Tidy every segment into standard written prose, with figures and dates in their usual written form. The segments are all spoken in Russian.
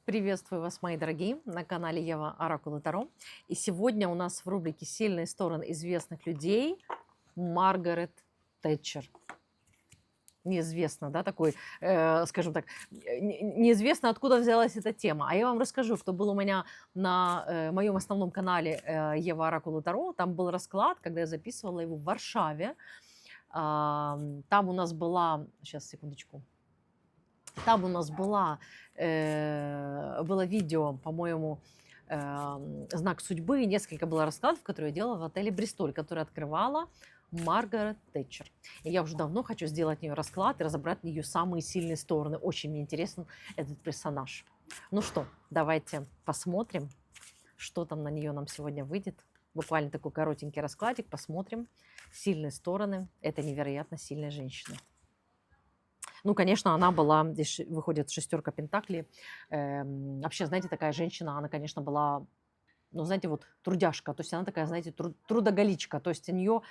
Приветствую вас, мои дорогие, на канале Ева Оракул и Таро. И сегодня у нас в рубрике «Сильные стороны известных людей» Маргарет Тэтчер. Неизвестно, да, такой, скажем так, неизвестно, откуда взялась эта тема. А я вам расскажу, кто был у меня на моем основном канале Ева Оракул и Таро. Там был расклад, когда я записывала его в Варшаве. Там у нас была, сейчас, секундочку, там у нас было видео, по-моему, «Знак судьбы», и несколько было раскладов, которые я делала в отеле «Бристоль», который открывала Маргарет Тэтчер. И я уже давно хочу сделать на нее расклад и разобрать ее самые сильные стороны. Очень мне интересен этот персонаж. Ну что, давайте посмотрим, что там на нее нам сегодня выйдет. Буквально такой коротенький раскладик, посмотрим сильные стороны этой невероятно сильной женщины. Ну, конечно, она была, здесь выходит шестерка пентаклей. Вообще, знаете, такая женщина, она, конечно, была, ну, знаете, вот трудяжка. То есть она такая, знаете, трудоголичка. То есть у нее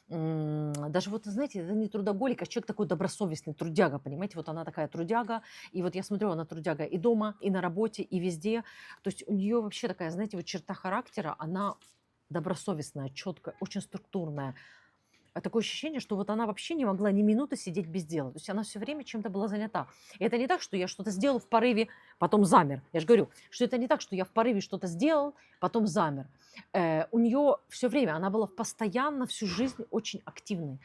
даже вот, знаете, это не трудоголик, а человек такой добросовестный, трудяга, понимаете? Вот она такая трудяга. И вот я смотрю, она трудяга и дома, и на работе, и везде. То есть у нее вообще такая, знаете, вот черта характера, она добросовестная, четкая, очень структурная. Такое ощущение, что вот она вообще не могла ни минуты сидеть без дела. То есть она все время чем-то была занята. И это не так, что я что-то сделал в порыве, потом замер. Я же говорю, что это не так, что я в порыве что-то сделал, потом замер. У нее все время, она была постоянно всю жизнь очень активной.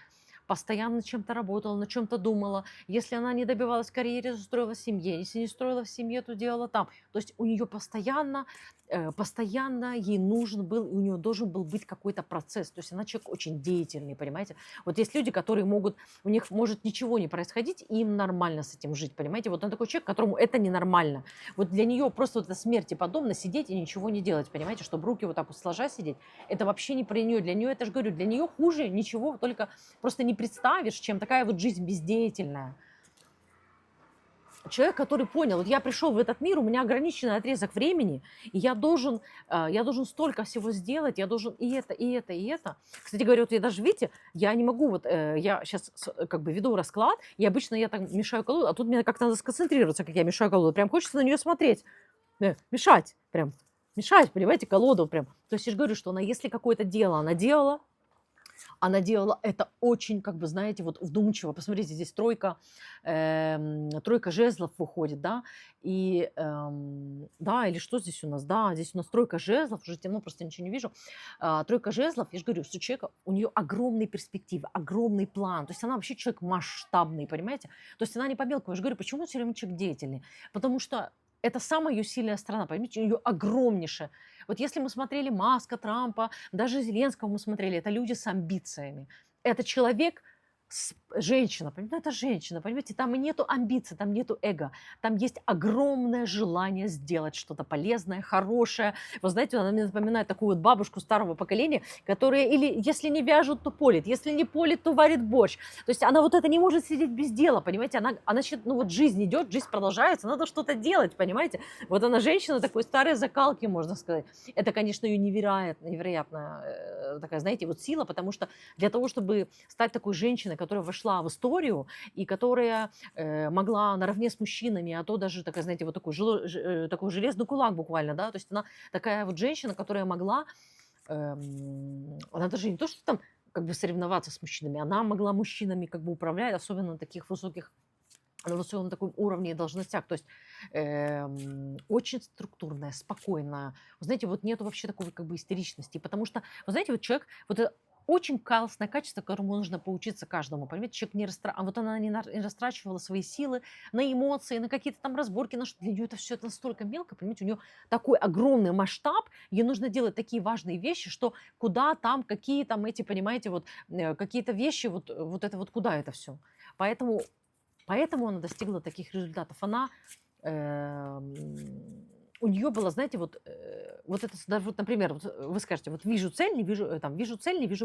Постоянно чем-то работала, на чем-то думала. Если она не добивалась карьеры, то строила в семье. Если не строила в семье, то делала там. То есть у нее постоянно ей нужен был, у нее должен был быть какой-то процесс. То есть она человек очень деятельный, понимаете. Вот есть люди, которые могут, у них может ничего не происходить, и им нормально с этим жить, понимаете. Вот он такой человек, которому это ненормально. Вот для нее просто вот это смерти подобно сидеть и ничего не делать, понимаете, чтобы руки вот так вот сложа сидеть. Это вообще не про нее. Для нее, это же говорю, для нее хуже ничего, только просто не представишь, чем такая вот жизнь бездеятельная. Человек, который понял, вот я пришел в этот мир, у меня ограниченный отрезок времени, и я должен столько всего сделать, я должен и это, и это, и это. Кстати говоря, вот я даже, видите, я не могу, вот я сейчас как бы веду расклад, и обычно я так мешаю колоду, а тут мне как-то надо сконцентрироваться, как я мешаю колоду, прям хочется на нее смотреть, мешать, прям, мешать, понимаете, колоду прям. То есть я же говорю, что она, если какое-то дело она делала это очень, как бы, знаете, вот вдумчиво. Посмотрите, здесь тройка жезлов выходит, да, и, да, или что здесь у нас? Да, здесь у нас тройка жезлов, уже темно, просто ничего не вижу. Тройка жезлов, я же говорю, что человека, у нее огромные перспективы, огромный план, то есть она вообще человек масштабный, понимаете? То есть она не по мелкому, я же говорю, почему все время человек деятельный? Потому что это самая ее сильная сторона, поймите, у нее огромнейшая. Вот если мы смотрели Маска, Трампа, даже Зеленского мы смотрели, это люди с амбициями. Это человек, женщина, понимаете, это женщина, понимаете, там и нету амбиций, там нету эго, там есть огромное желание сделать что-то полезное, хорошее. Вы знаете, она мне напоминает такую вот бабушку старого поколения, которая или если не вяжут, то полит, если не полит, то варит борщ. То есть она вот это не может сидеть без дела, понимаете, она считает, ну вот жизнь идет, жизнь продолжается, надо что-то делать, понимаете. Вот она женщина такой старой закалки, можно сказать. Это, конечно, ее невероятная такая, знаете, вот сила, потому что для того, чтобы стать такой женщиной, которая вошла в историю и которая могла наравне с мужчинами, а то даже, такая, знаете, вот такой железный кулак буквально, да, то есть она такая вот женщина, которая могла, она даже не то, что там как бы соревноваться с мужчинами, она могла мужчинами как бы управлять, особенно на таких высоких, на высоком таком уровне и должностях. То есть очень структурная, спокойная. Вы знаете, вот нету вообще такой как бы истеричности. Потому что, вы знаете, вот человек, вот это очень классное качество, которому нужно поучиться каждому. Понимаете, человек а вот она не растрачивала свои силы на эмоции, на какие-то там разборки, на что для нее это все это настолько мелко, понимаете, у нее такой огромный масштаб, ей нужно делать такие важные вещи, что куда там, какие там эти, понимаете, вот какие-то вещи, вот это вот куда это все. Поэтому она достигла таких результатов. У нее было, знаете, вот это, даже вот, например, вот вы скажете, вот вижу цель, не вижу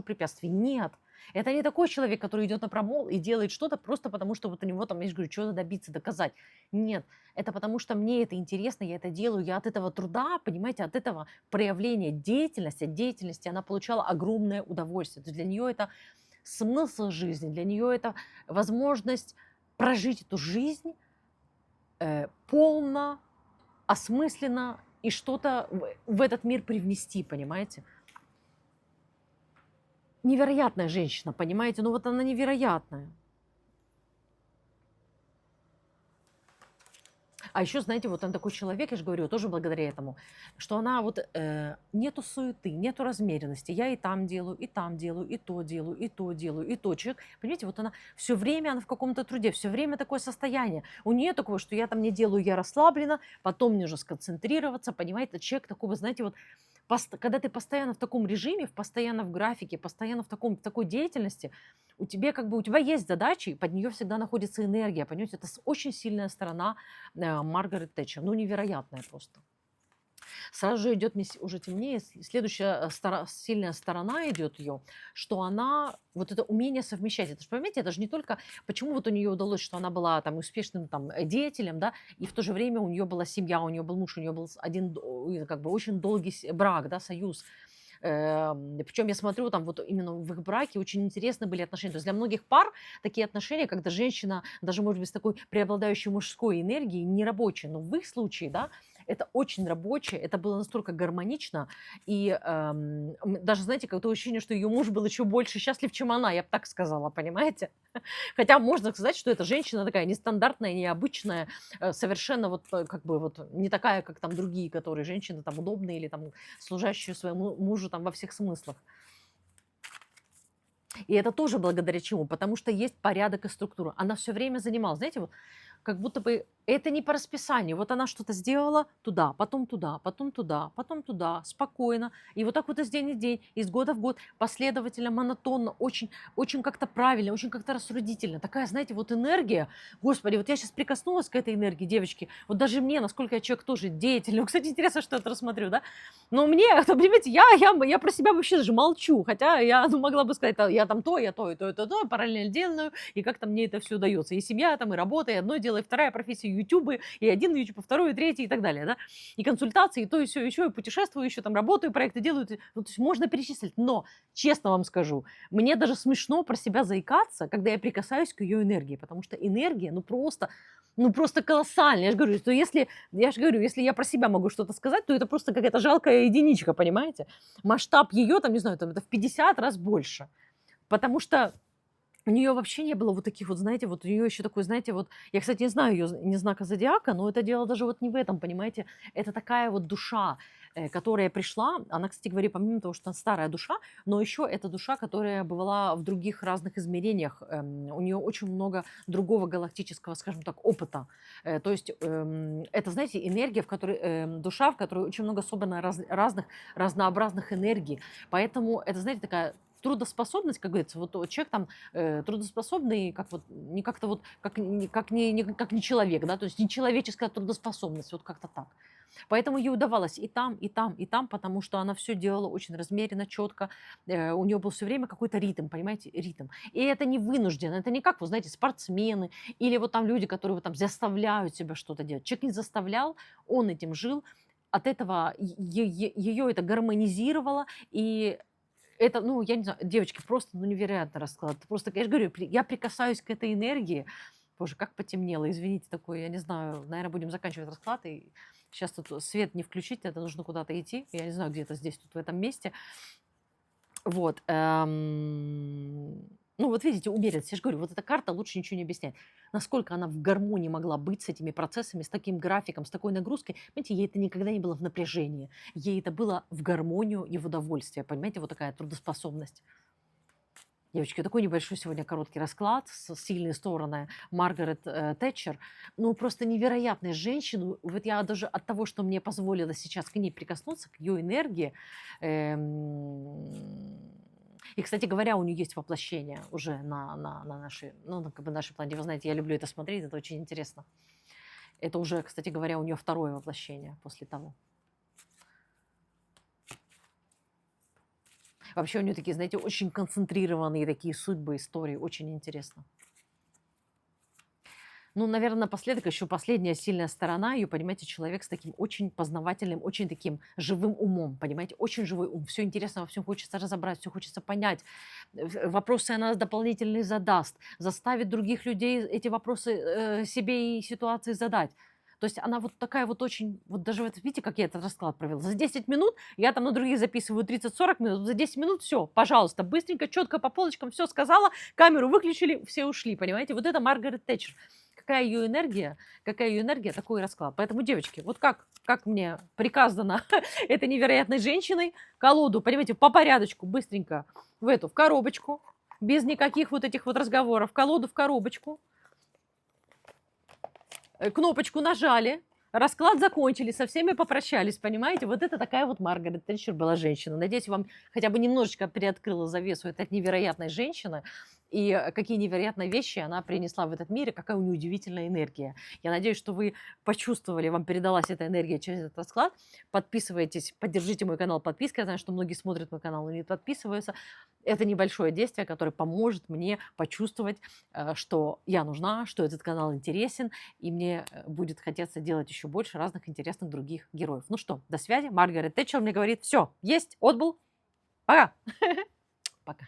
препятствий. Нет, это не такой человек, который идет на промол и делает что-то просто потому, что вот у него там, я же говорю, что-то добиться, доказать. Нет, это потому что мне это интересно, я это делаю, я от этого труда, понимаете, от этого проявления деятельности, от деятельности она получала огромное удовольствие. То есть для нее это смысл жизни, для нее это возможность прожить эту жизнь полно, осмысленно и что-то в этот мир привнести, понимаете? Невероятная женщина, понимаете? Ну вот она невероятная. А еще, знаете, вот он такой человек, я же говорю, тоже благодаря этому, что она вот нету суеты, нету размеренности. Я и там делаю, и там делаю, и то делаю, и то делаю, и то. Человек, понимаете, вот она все время, она в каком-то труде, все время такое состояние. У нее такое, что я там не делаю, я расслаблена, потом мне уже сконцентрироваться, понимаете, человек такого, знаете, вот когда ты постоянно в таком режиме, постоянно в графике, постоянно в такой деятельности, у тебя есть задачи, и под нее всегда находится энергия, понимаете, это очень сильная сторона Маргарет Тэтчер, ну невероятная просто. Сразу же идет, уже темнее, следующая сильная сторона идет ее, что она, вот это умение совмещать, это же, понимаете, это же не только, почему вот у нее удалось, что она была там успешным там деятелем, да, и в то же время у нее была семья, у нее был муж, у нее был как бы очень долгий брак, да, союз. Причем я смотрю, там вот именно в их браке очень интересны были отношения. То есть для многих пар такие отношения, когда женщина, даже может быть с такой преобладающей мужской энергией, не рабочая, но в их случае, да, это очень рабочее, это было настолько гармонично, и даже, знаете, какое-то ощущение, что ее муж был еще больше счастлив, чем она, я бы так сказала, понимаете? Хотя можно сказать, что эта женщина такая нестандартная, необычная, совершенно вот как бы вот не такая, как там другие, которые женщины там удобные или там служащие своему мужу там во всех смыслах. И это тоже благодаря чему? Потому что есть порядок и структура. Она все время занималась, знаете, вот как будто бы это не по расписанию. Вот она что-то сделала туда, потом туда, потом туда, потом туда, спокойно. И вот так вот из день в день, из года в год, последовательно, монотонно, очень, очень как-то правильно, очень как-то рассудительно. Такая, знаете, вот энергия. Господи, вот я сейчас прикоснулась к этой энергии, девочки. Вот даже мне, насколько я человек тоже деятельный. Ну, кстати, интересно, что это рассмотрю, да? Но мне, понимаете, я про себя вообще даже молчу. Хотя я могла бы сказать, я там то, я то, и то, и то, и то, параллельно делаю. И как-то мне это все удается. И семья там, и работа, и одно дело, и вторая профессия, ютубы, и один ютуб, и второй, и третий, и так далее, да, и консультации, и то, и все, еще, и путешествую, еще там работаю, проекты делаю, ну, то есть можно перечислить, но, честно вам скажу, мне даже смешно про себя заикаться, когда я прикасаюсь к ее энергии, потому что энергия, ну, просто колоссальная, я же говорю, что если я про себя могу что-то сказать, то это просто какая-то жалкая единичка, понимаете, масштаб ее, там, не знаю, там, это в 50 раз больше, потому что у нее вообще не было вот таких вот, знаете, вот у нее еще такой, знаете, вот, я, кстати, не знаю ее не знака зодиака, но это дело даже вот не в этом, понимаете, это такая вот душа, которая пришла, она, кстати говоря, помимо того, что она старая душа, но еще это душа, которая бывала в других разных измерениях, у нее очень много другого галактического, скажем так, опыта, то есть это, знаете, энергия, в которой, душа, в которой очень много собрано разных, разнообразных энергий, поэтому это, знаете, такая трудоспособность, как говорится, вот человек там трудоспособный, как вот не как-то вот как не человек, да, то есть нечеловеческая трудоспособность, вот как-то так. Поэтому ей удавалось и там, и там, и там, потому что она все делала очень размеренно, четко. У нее был все время какой-то ритм, понимаете, ритм. И это не вынужденно, это не как, вы знаете, спортсмены или вот там люди, которые вот там заставляют себя что-то делать. Человек не заставлял, он этим жил, от этого ее это гармонизировало, и это, ну, я не знаю, девочки, просто, ну, невероятный расклад. Просто, я же говорю, я прикасаюсь к этой энергии. Боже, как потемнело, извините, такое, я не знаю, наверное, будем заканчивать расклад. И сейчас тут свет не включить, это нужно куда-то идти. Я не знаю, где-то здесь, тут в этом месте. Вот. Ну, вот видите, умеренность. Я же говорю, вот эта карта лучше ничего не объясняет. Насколько она в гармонии могла быть с этими процессами, с таким графиком, с такой нагрузкой. Понимаете, ей это никогда не было в напряжении. Ей это было в гармонию и в удовольствие. Понимаете, вот такая трудоспособность. Девочки, такой небольшой сегодня короткий расклад с сильные стороны Маргарет Тэтчер. Ну, просто невероятная женщина. Вот я даже от того, что мне позволило сейчас к ней прикоснуться, к ее энергии. И, кстати говоря, у нее есть воплощение уже на нашей, ну, как бы нашей планете. Вы знаете, я люблю это смотреть, это очень интересно. Это уже, кстати говоря, у нее второе воплощение после того. Вообще у нее такие, знаете, очень концентрированные такие судьбы, истории. Очень интересно. Ну, наверное, напоследок еще последняя сильная сторона ее, понимаете, человек с таким очень познавательным, очень таким живым умом, понимаете, очень живой ум. Все интересно, во всем хочется разобрать, все хочется понять. Вопросы она дополнительные задаст, заставит других людей эти вопросы себе и ситуации задать. То есть она вот такая вот очень, вот даже вот видите, как я этот расклад провела. За 10 минут, я там на других записываю 30-40 минут, за 10 минут все, пожалуйста, быстренько, четко по полочкам, все сказала, камеру выключили, все ушли, понимаете? Вот это Маргарет Тэтчер. Какая ее энергия, такой и расклад. Поэтому, девочки, вот как мне приказано этой невероятной женщиной, колоду, понимаете, по порядочку, быстренько в коробочку, без никаких вот этих вот разговоров, колоду в коробочку, кнопочку нажали, расклад закончили, со всеми попрощались, понимаете? Вот это такая вот Маргарет Тэтчер была женщина. Надеюсь, вам хотя бы немножечко приоткрыла завесу этой невероятной женщины и какие невероятные вещи она принесла в этот мир, и какая у нее удивительная энергия. Я надеюсь, что вы почувствовали, вам передалась эта энергия через этот расклад. Подписывайтесь, поддержите мой канал подпиской. Я знаю, что многие смотрят мой канал и не подписываются. Это небольшое действие, которое поможет мне почувствовать, что я нужна, что этот канал интересен, и мне будет хотеться делать еще больше разных интересных других героев. Ну что, до связи. Маргарет Тэтчер мне говорит, все, есть, отбыл. Пока. Пока.